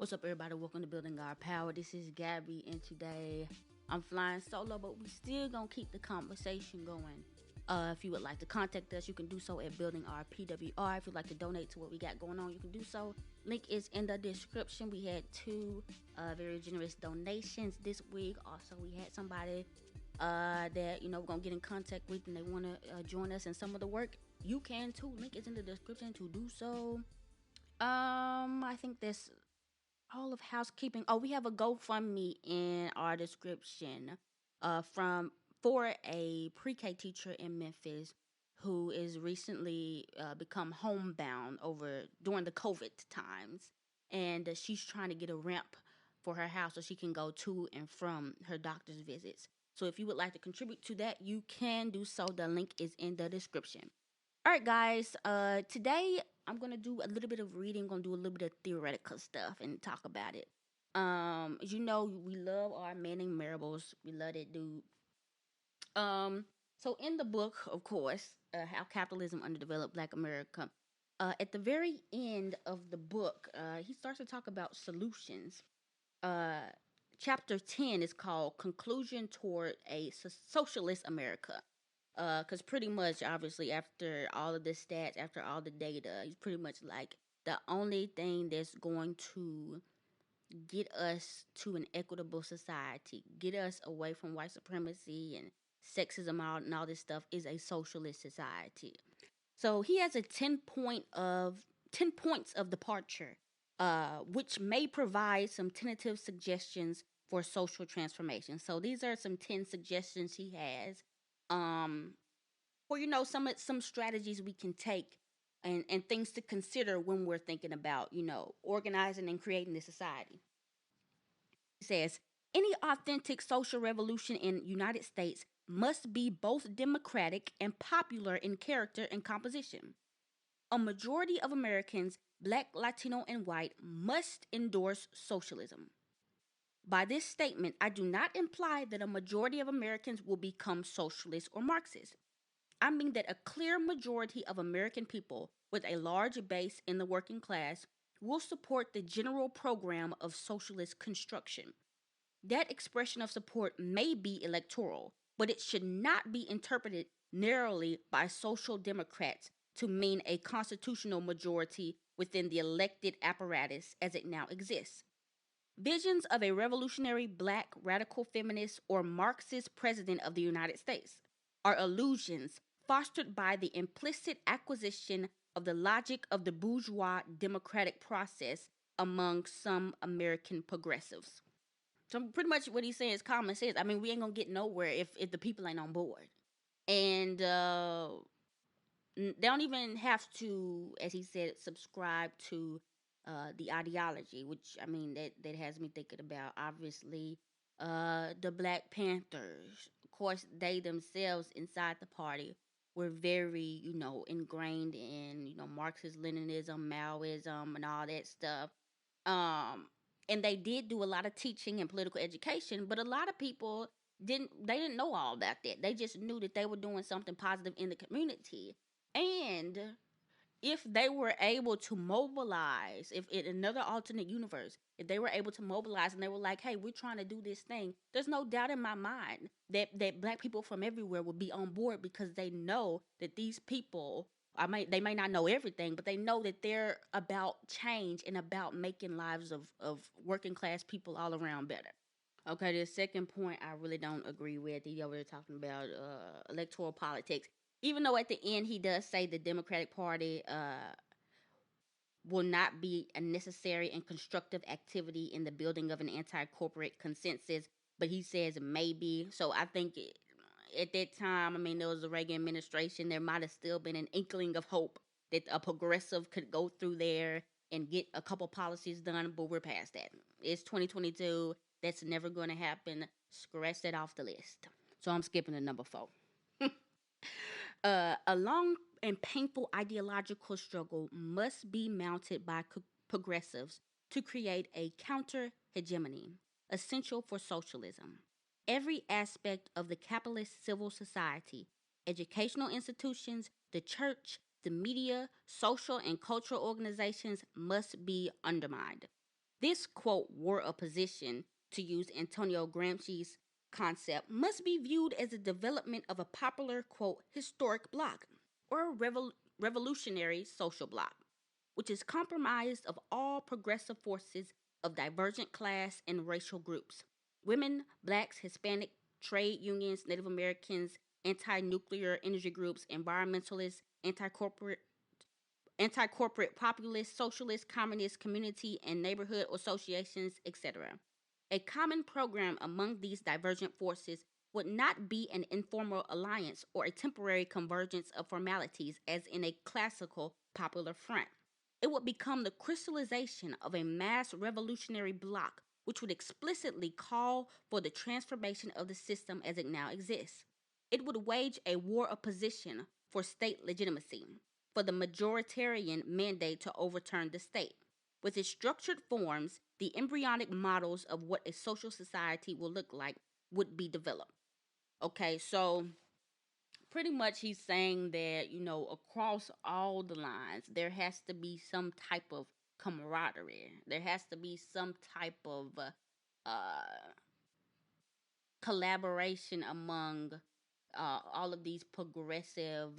What's up, everybody? Welcome to Building Our Power. This is Gabby, and today I'm flying solo, but we still gonna keep the conversation going. If you would like to contact us, you can do so at Building Our PWR. If you'd like to donate to what we got going on, you can do so. Link is in the description. We had two very generous donations this week. Also, we had somebody that we're gonna get in contact with, and they want to join us in some of the work. You can too. Link is in the description to do so. I think that's all of housekeeping. Oh, we have a GoFundMe in our description from for a pre-K teacher in Memphis who is recently become homebound over during the COVID times, and she's trying to get a ramp for her house so she can go to and from her doctor's visits. So if you would like to contribute to that, you can do so. The link is in the description. All right, guys. Today I'm gonna do a little bit of reading. I'm gonna do a little bit of theoretical stuff and talk about it. As you know, we love our Manning Marbles. We love that dude. So in the book, of course, How Capitalism Underdeveloped Black America. At the very end of the book, he starts to talk about solutions. Uh, Chapter 10 is called Conclusion Toward a Socialist America. Because pretty much, obviously, after all of the stats, after all the data, he's pretty much like the only thing that's going to get us to an equitable society, get us away from white supremacy and sexism and all this stuff is a socialist society. So he has a 10 points of departure, which may provide some tentative suggestions for social transformation. So these are some 10 suggestions he has. Um, or some strategies we can take and things to consider when we're thinking about organizing and creating this society. It says any authentic social revolution in United States must be both democratic and popular in character and composition. A majority of Americans, black, Latino, and white, must endorse socialism. By this statement, I do not imply that a majority of Americans will become socialists or Marxists. I mean that a clear majority of American people with a large base in the working class will support the general program of socialist construction. That expression of support may be electoral, but it should not be interpreted narrowly by social democrats to mean a constitutional majority within the elected apparatus as it now exists. Visions of a revolutionary black radical feminist or Marxist president of the United States are illusions fostered by the implicit acquisition of the logic of the bourgeois democratic process among some American progressives. So pretty much what he's saying is common sense. I mean, we ain't gonna get nowhere if the people ain't on board. And they don't even have to, as he said, subscribe to the ideology, which I mean that has me thinking about obviously the Black Panthers. Of course, they themselves inside the party were very ingrained in Marxist Leninism, Maoism, and all that stuff. Um, and they did do a lot of teaching and political education, but a lot of people didn't know all about that. They just knew that they were doing something positive in the community. And if they were able to mobilize, if in another alternate universe, if they were able to mobilize and they were like, hey, we're trying to do this thing, there's no doubt in my mind that black people from everywhere would be on board because they know that these people, they may not know everything, but they know that they're about change and about making lives of working class people all around better. Okay, the second point I really don't agree with. He over there talking about electoral politics. Even though at the end he does say the Democratic Party will not be a necessary and constructive activity in the building of an anti-corporate consensus, but he says maybe. So I think at that time, I mean, there was the Reagan administration. There might have still been an inkling of hope that a progressive could go through there and get a couple policies done, but we're past that. It's 2022. That's never going to happen. Scratch that off the list. So I'm skipping to number 4. A long and painful ideological struggle must be mounted by progressives to create a counter hegemony, essential for socialism. Every aspect of the capitalist civil society, educational institutions, the church, the media, social and cultural organizations must be undermined. This, quote, war of position, to use Antonio Gramsci's concept, must be viewed as a development of a popular, quote, historic bloc or a revolutionary social bloc, which is comprised of all progressive forces of divergent class and racial groups: women, blacks, Hispanic, trade unions, Native Americans, anti nuclear energy groups, environmentalists, anti corporate populist, socialist, communist, community and neighborhood associations, etc. A common program among these divergent forces would not be an informal alliance or a temporary convergence of formalities as in a classical popular front. It would become the crystallization of a mass revolutionary bloc which would explicitly call for the transformation of the system as it now exists. It would wage a war of position for state legitimacy, for the majoritarian mandate to overturn the state. With its structured forms, the embryonic models of what a social society will look like would be developed. Okay, so pretty much he's saying that, across all the lines, there has to be some type of camaraderie. There has to be some type of collaboration among all of these progressive,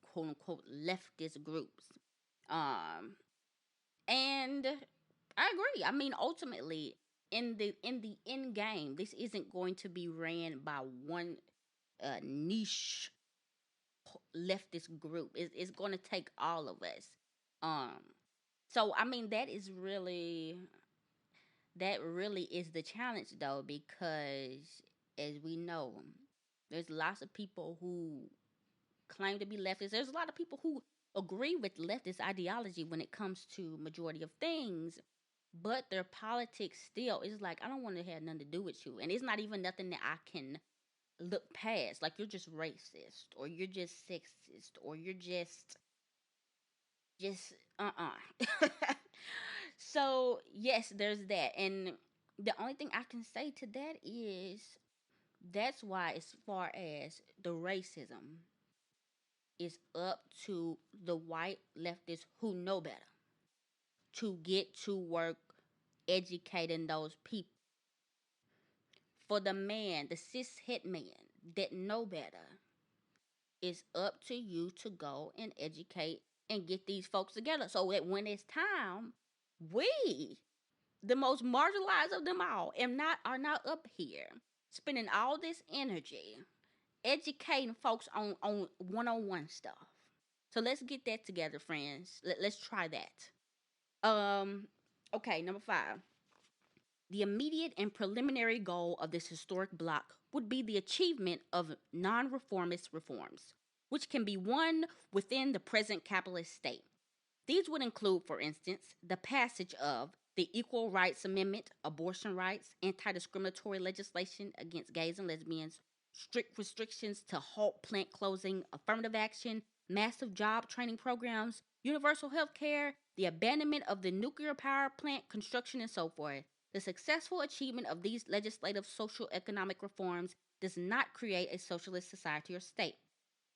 quote unquote, leftist groups. Um, and I agree. I mean, ultimately, in the end game, this isn't going to be ran by one niche leftist group. It's going to take all of us. Um, so I mean, that really is the challenge, though, because as we know, there's lots of people who claim to be leftists. There's a lot of people who agree with leftist ideology when it comes to majority of things, but their politics still is like, I don't want to have nothing to do with you, and it's not even nothing that I can look past. Like, you're just racist, or you're just sexist, or you're just So yes, there's that, and the only thing I can say to that is that's why, as far as the racism, is up to the white leftists who know better to get to work educating those people. For the man, the cis het man that know better, it's up to you to go and educate and get these folks together so that when it's time, we, the most marginalized of them all, are not up here spending all this energy educating folks on one-on-one stuff. So let's get that together, friends. Let's try that. Okay, number 5. The immediate and preliminary goal of this historic bloc would be the achievement of non reformist reforms, which can be won within the present capitalist state. These would include, for instance, the passage of the Equal Rights Amendment, abortion rights, anti discriminatory legislation against gays and lesbians, strict restrictions to halt plant closing, affirmative action, massive job training programs, universal health care, the abandonment of the nuclear power plant construction, and so forth. The successful achievement of these legislative social economic reforms does not create a socialist society or state,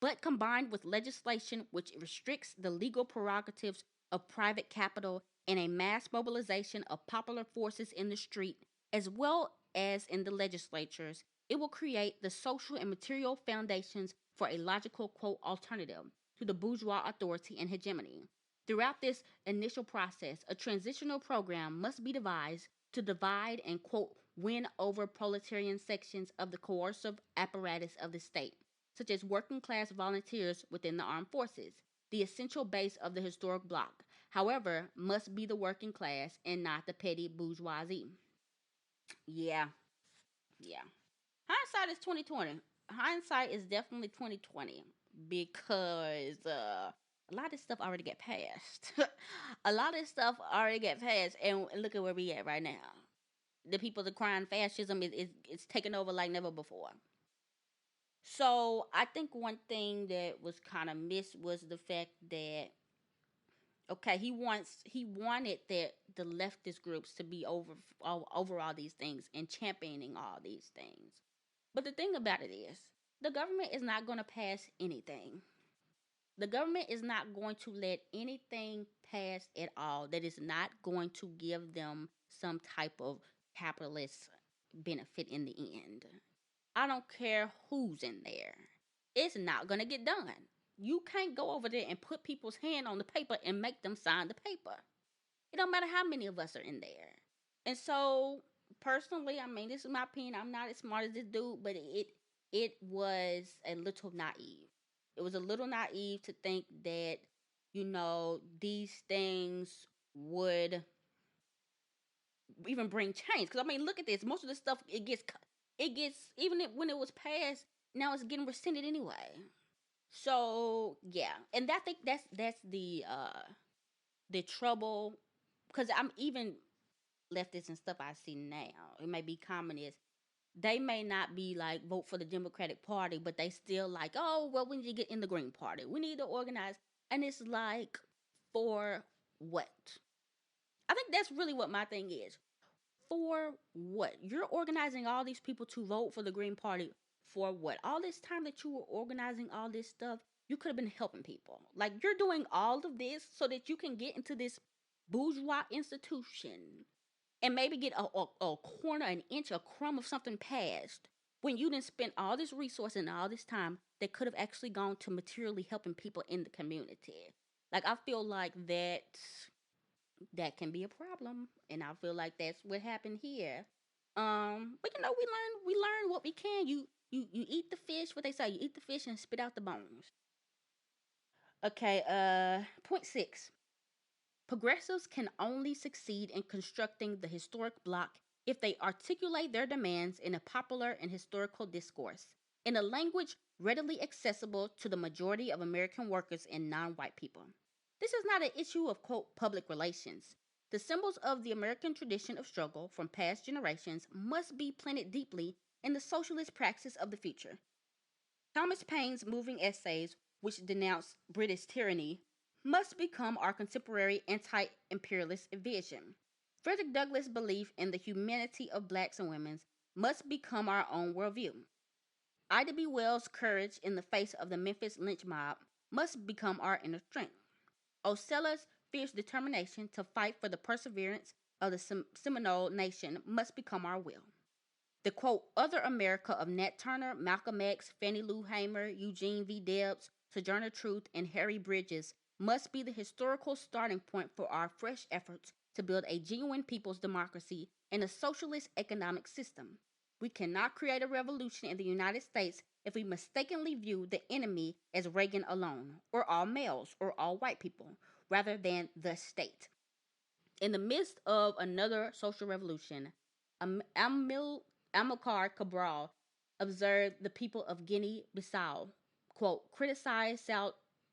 but combined with legislation which restricts the legal prerogatives of private capital and a mass mobilization of popular forces in the street, as well as in the legislatures, it will create the social and material foundations for a logical, quote, alternative to the bourgeois authority and hegemony. Throughout this initial process, a transitional program must be devised to divide and, quote, win over proletarian sections of the coercive apparatus of the state, such as working class volunteers within the armed forces. The essential base of the historic bloc, however, must be the working class and not the petty bourgeoisie. Yeah, yeah. Hindsight is 2020. Hindsight is definitely 2020 because a lot of stuff already get passed. A lot of stuff already get passed, and look at where we at right now. The people that crying fascism is taking over like never before. So I think one thing that was kind of missed was the fact that, okay, he wanted that the leftist groups to be over all these things and championing all these things. But the thing about it is, the government is not going to pass anything. The government is not going to let anything pass at all that is not going to give them some type of capitalist benefit in the end. I don't care who's in there. It's not going to get done. You can't go over there and put people's hand on the paper and make them sign the paper. It don't matter how many of us are in there. And so, personally, I mean, this is my opinion. I'm not as smart as this dude, but it was a little naive. It was a little naive to think that these things would even bring change. Because I mean, look at this. Most of the stuff it gets even when it was passed, now it's getting rescinded anyway. So yeah, and I think that's the trouble. Because I'm even leftists and stuff I see now. It may be communists. They may not be like vote for the Democratic Party, but they still like, oh well, we need to get in the Green Party. We need to organize, and it's like, for what? I think that's really what my thing is. For what? You're organizing all these people to vote for the Green Party for what? All this time that you were organizing all this stuff, you could have been helping people. Like, you're doing all of this so that you can get into this bourgeois institution and maybe get a corner, an inch, a crumb of something passed when you didn't spend all this resource and all this time that could have actually gone to materially helping people in the community. Like, I feel like that can be a problem, and I feel like that's what happened here. But we learn what we can. You eat the fish. What they say, you eat the fish and spit out the bones. Okay. Point six. Progressives can only succeed in constructing the historic bloc if they articulate their demands in a popular and historical discourse, in a language readily accessible to the majority of American workers and non white people. This is not an issue of, quote, public relations. The symbols of the American tradition of struggle from past generations must be planted deeply in the socialist praxis of the future. Thomas Paine's moving essays, which denounce British tyranny, must become our contemporary anti imperialist vision. Frederick Douglass' belief in the humanity of blacks and women must become our own worldview. Ida B. Wells' courage in the face of the Memphis lynch mob must become our inner strength. Ocella's fierce determination to fight for the perseverance of the Seminole nation must become our will. The quote, other America of Nat Turner, Malcolm X, Fannie Lou Hamer, Eugene V. Debs, Sojourner Truth, and Harry Bridges must be the historical starting point for our fresh efforts to build a genuine people's democracy and a socialist economic system. We cannot create a revolution in the United States if we mistakenly view the enemy as Reagan alone, or all males, or all white people, rather than the state. In the midst of another social revolution, Amilcar Cabral observed the people of Guinea-Bissau, quote, criticize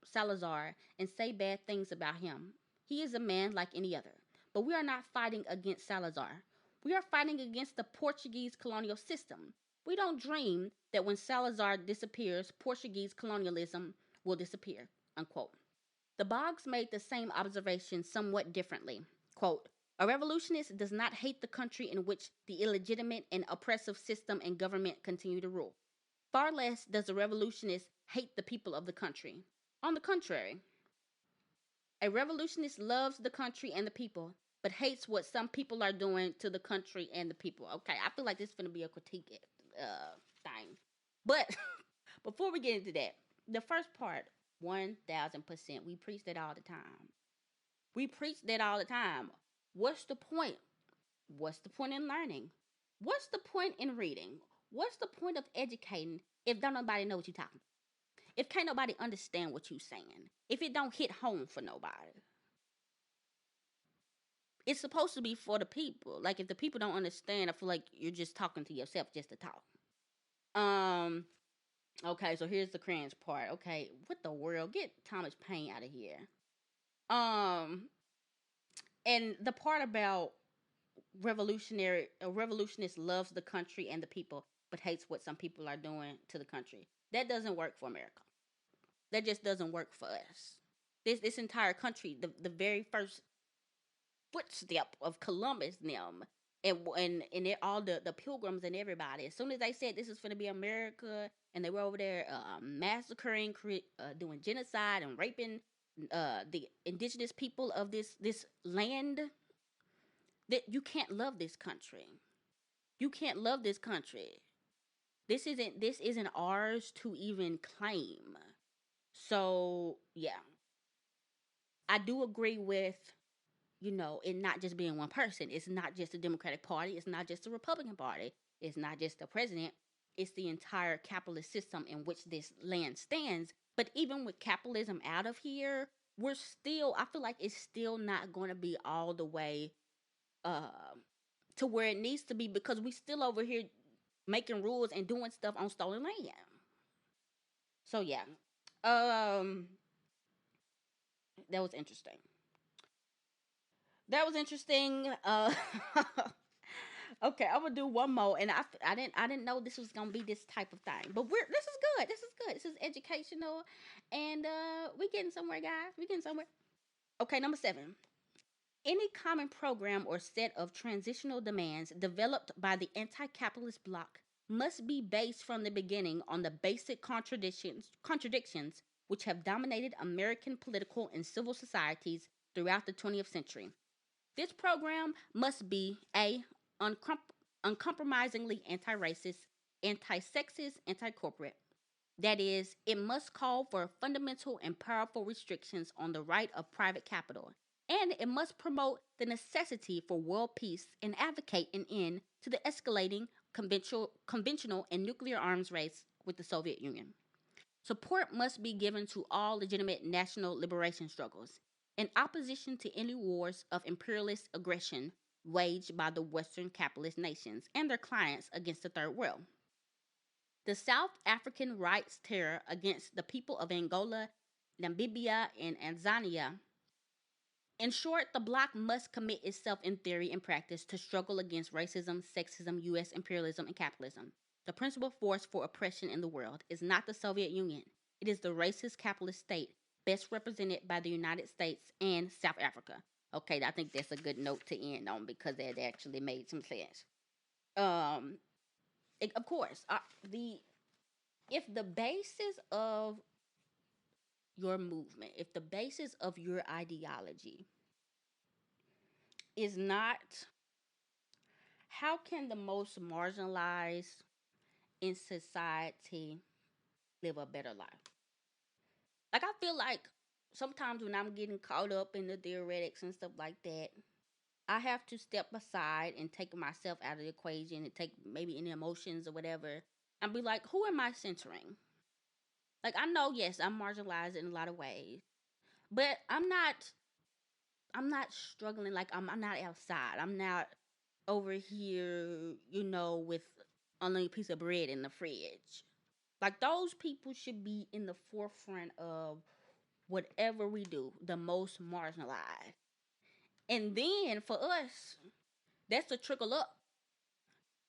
Salazar and say bad things about him. He is a man like any other. But we are not fighting against Salazar. We are fighting against the Portuguese colonial system. We don't dream that when Salazar disappears, Portuguese colonialism will disappear, unquote. The Boggs made the same observation somewhat differently. Quote, a revolutionist does not hate the country in which the illegitimate and oppressive system and government continue to rule. Far less does a revolutionist hate the people of the country. On the contrary, a revolutionist loves the country and the people, but hates what some people are doing to the country and the people. Okay, I feel like this is going to be a critique thing. But before we get into that, the first part, 1000%, we preach that all the time. We preach that all the time. What's the point? What's the point in learning? What's the point in reading? What's the point of educating if don't nobody know what you're talking about? If can't nobody understand what you're saying? If it don't hit home for nobody? It's supposed to be for the people. Like, if the people don't understand, I feel like you're just talking to yourself just to talk. Okay, so here's the cringe part. Okay, what the world? Get Thomas Paine out of here. And the part about a revolutionist loves the country and the people, but hates what some people are doing to the country. That doesn't work for America. That just doesn't work for us. This entire country, the very first footstep of Columbus them And it, all the pilgrims and everybody. As soon as they said this is going to be America, and they were over there massacring, doing genocide and raping the indigenous people of this land, that you can't love this country. You can't love this country. This isn't ours to even claim. So yeah, I do agree with, it not just being one person. It's not just the Democratic Party. It's not just the Republican Party. It's not just the president. It's the entire capitalist system in which this land stands. But even with capitalism out of here, I feel like it's still not going to be all the way uh, to where it needs to be, because we still over here making rules and doing stuff on stolen land. So yeah, um, that was interesting. That was interesting. Okay, I'm gonna do one more, and I didn't know this was gonna be this type of thing, but this is good. This is good. This is educational, and we getting somewhere, guys. We getting somewhere. Okay, number 7. Any common program or set of transitional demands developed by the anti-capitalist bloc must be based from the beginning on the basic contradictions which have dominated American political and civil societies throughout the 20th century. This program must be A. Uncompromisingly anti racist, anti sexist, anti corporate. That is, it must call for fundamental and powerful restrictions on the right of private capital, and it must promote the necessity for world peace and advocate an end to the escalating conventional and nuclear arms race with the Soviet Union. Support must be given to all legitimate national liberation struggles, in opposition to any wars of imperialist aggression waged by the Western capitalist nations and their clients against the Third World. The South African rights terror against the people of Angola, Namibia, and Tanzania. In short, the bloc must commit itself in theory and practice to struggle against racism, sexism, U.S. imperialism, and capitalism. The principal force for oppression in the world is not the Soviet Union. It is the racist capitalist state, best represented by the United States and South Africa. Okay, I think that's a good note to end on, because that actually made some sense. Um, of course, the if the basis of your movement, if the basis of your ideology is not, how can the most marginalized in society live a better life? Like, I feel like sometimes when I'm getting caught up in the theoretics and stuff like that, I have to step aside and take myself out of the equation and take maybe any emotions or whatever and be like, who am I centering? Like, I know, yes, I'm marginalized in a lot of ways, but I'm not struggling. Like, I'm not outside. I'm not over here, with only a piece of bread in the fridge. Like, those people should be in the forefront of whatever we do, the most marginalized. And then for us, that's the trickle up.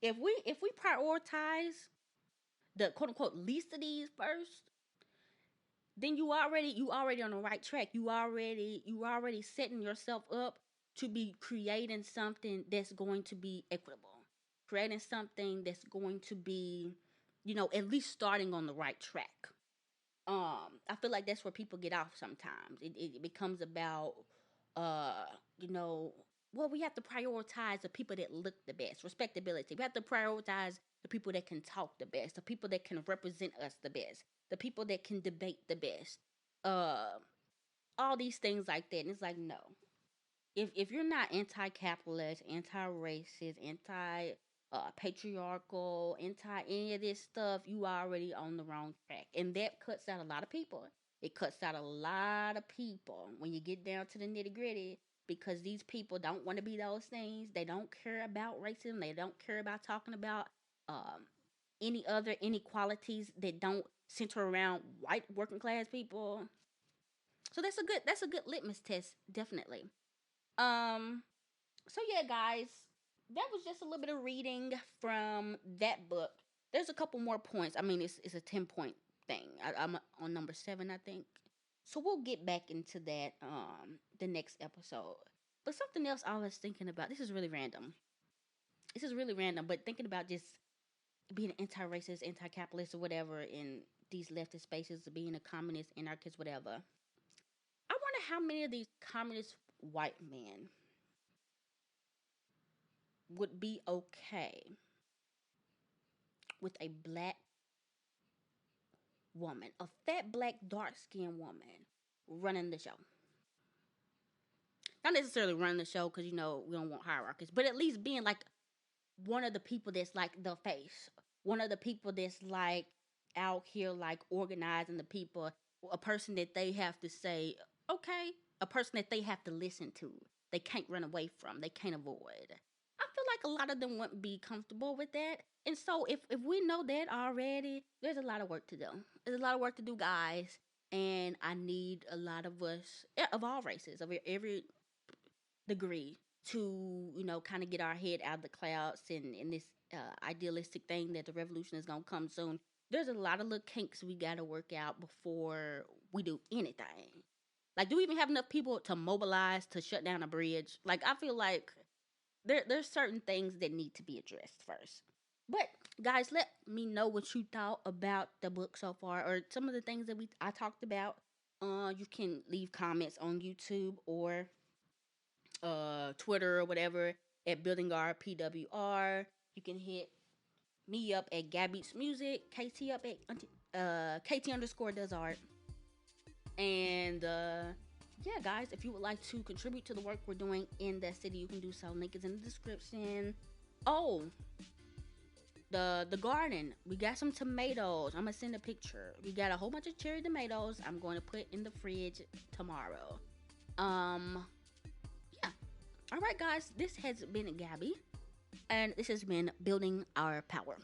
If we prioritize the quote unquote least of these first, then you already on the right track. You already setting yourself up to be creating something that's going to be equitable, creating something that's going to be, at least starting on the right track. I feel like that's where people get off sometimes. It becomes about, uh you know well, we have to prioritize the people that look the best, respectability. We have to prioritize the people that can talk the best, the people that can represent us the best, the people that can debate the best, uh all these things like that. And it's like, no, if you're not anti-capitalist, anti-racist, anti patriarchal, anti any of this stuff, you already on the wrong track, and that cuts out a lot of people. It cuts out a lot of people when you get down to the nitty gritty, because these people don't want to be those things. They don't care about racism. They don't care about talking about um, any other inequalities that don't center around white working class people. So that's a good litmus test, definitely. Um, so yeah, guys, that was just a little bit of reading from that book. There's a couple more points. I mean, it's a 10 point thing. I'm on number 7, I think. So we'll get back into that the next episode. But something else I was thinking about. This is really random. this is really random, but thinking about just being anti-racist, anti-capitalist, or whatever in these leftist spaces, being a communist, anarchist, whatever. I wonder how many of these communist white men would be okay with a black woman, a fat black dark skinned woman running the show. Not necessarily running the show because we don't want hierarchies, but at least being like one of the people that's like the face, one of the people that's like out here like organizing the people, a person that they have to say, okay, a person that they have to listen to, they can't run away from, they can't avoid. I feel like a lot of them wouldn't be comfortable with that. And so if we know that already, there's a lot of work to do. There's a lot of work to do, guys. And I need a lot of us, of all races, of every degree, to kind of get our head out of the clouds and in this idealistic thing that the revolution is gonna come soon. There's a lot of little kinks we gotta work out before we do anything. Like, do we even have enough people to mobilize to shut down a bridge? Like, I feel like there's certain things that need to be addressed first. But guys, let me know what you thought about the book so far, or some of the things that I talked about. You can leave comments on YouTube or Twitter or whatever at buildingourpwr. You can hit me up at Gabby's Music, KT up at KT underscore does art. And yeah, guys, if you would like to contribute to the work we're doing in that city, you can do so. Link is in the description. Oh, the garden. We got some tomatoes. I'm gonna send a picture. We got a whole bunch of cherry tomatoes. I'm going to put in the fridge tomorrow. Yeah. All right, guys. This has been Gabby, and this has been Building Our Power.